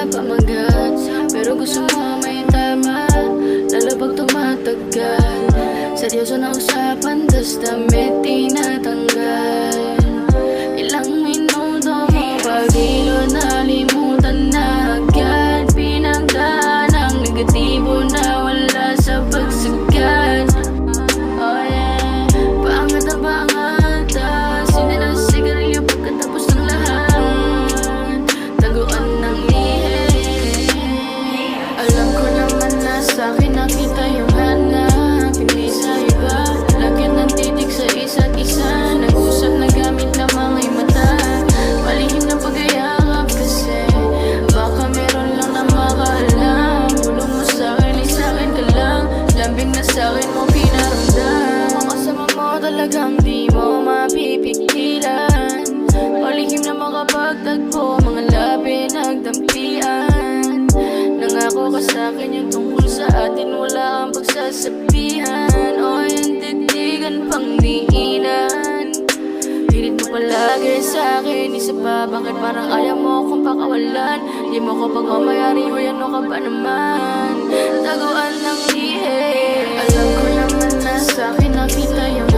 pamagat. Pero gusto mo may tama, lalo pag tumatagal. Seryoso na usapan, tas damit tinatanggal. Ilang minuto mo pag-ilo, nalimutan na agad. Pinagdaan ang negatibo na wala sa pagsagat. Oh yeah, paangat na paangat, sinilas sigarilyo pagkatapos ng lahat. Taguan ng lihe. Alam ko naman na sa'kin nakita yung hanap, hindi sa iba. Lagyan ng titig sa isa't isa, nag-usap na gamit na mga mata. Palihim ng pag-ayakap kasi baka meron lang na makaalam. Bulong mo sa'kin, sa'kin ka lang, lambing na sa'kin mo pinaramdam. Mga kasama mo talagang di mo mapipigilan. Palihim na makapagtagpo, mga labi nagdampian. Nangako ka sa'kin yung tungkol sa atin, wala kang pagsasabihan. O yung titigan pang diinan. Pilit mo palagi sa'kin, isa pa, bakit parang ayaw mo akong pakawalan? Di mo ko pagmamayari o yan ka ba naman? Taguan ng lihe. Alam ko naman na sa'kin nakita yung